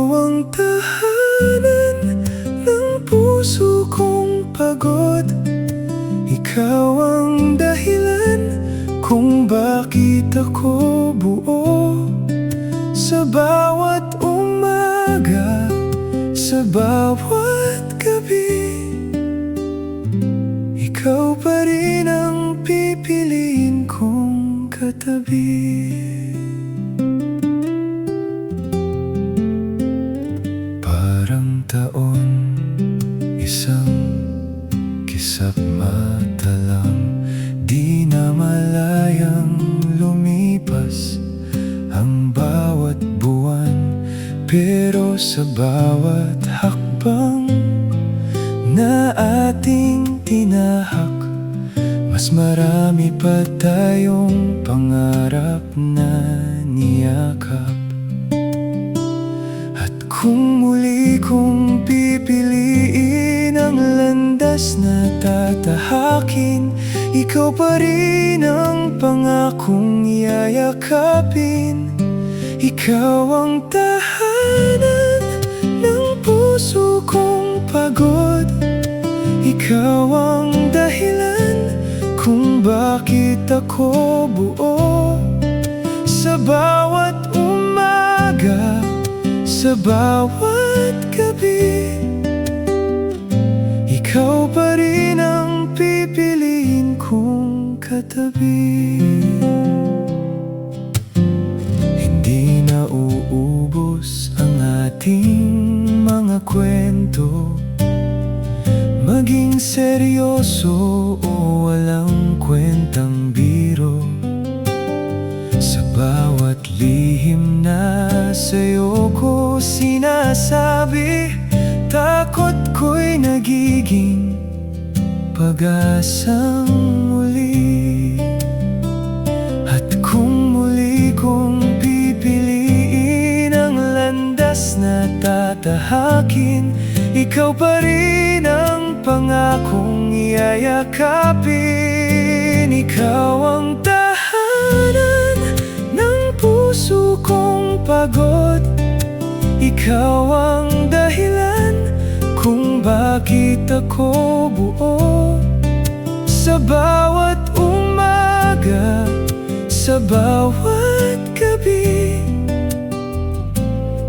ang tahanan ng puso kong pagod. Ikaw ang dahilan kung bakit ako buo. Sa bawat umaga, sa bawat gabi, ikaw pa rin ang pipiliin kong katabi. Parang taon, isang kisap mata lang, di na malayang lumipas ang bawat buwan. Pero sa bawat hakbang na ating tinahak, mas marami pa tayong pangarap na niyakap. At kung muli kong pipiliin ang landas na tatahakin, ikaw pa rin ang pangakong yayakapin. Ikaw ang tahanan ng puso kong pagod. Ikaw ang dahilan kung bakit ako buo. Sa bawat umaga, sa bawat gabi, ikaw pa rin ang pipiliin kong katabi. Hindi na uubos ang ating mga kwento, maging seryoso o walang kwentang biro. Sa bawat lihim na sa'yo ko sinasabi, takot ko'y nagiging pag-asang muli. At kung muli kong pipiliin ang landas na tatahakin, ikaw pa rin ang pangakong yayakapin. Ikaw ang tahanan ng puso kong pagod. Ikaw ang dahilan kung bakit ako buo. Sa bawat umaga, sa bawat gabi,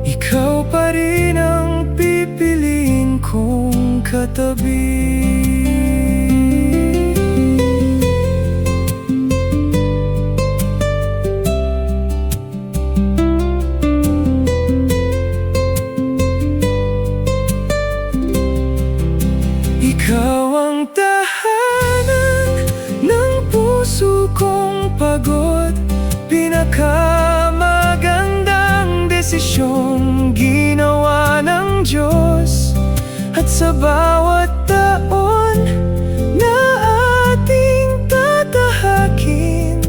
ikaw pa rin ang pipiliin kong katabi. Ikaw ang tahanan ng puso kong pagod. Pinakamagandang desisyong ginawa ng Diyos. At sa bawat taon na ating tatahakin,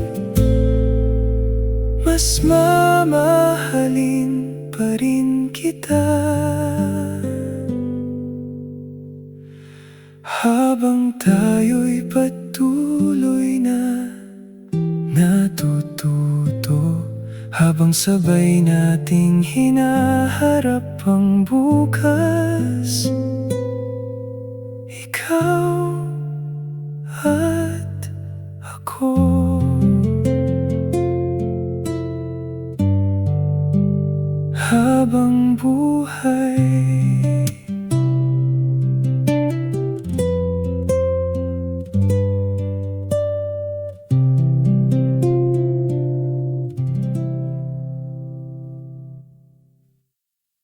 mas mamahalin pa rin kita. Habang tayo'y patuloy na natututo, habang sabay nating hinaharap ang bukas, ikaw at ako. Habang buhay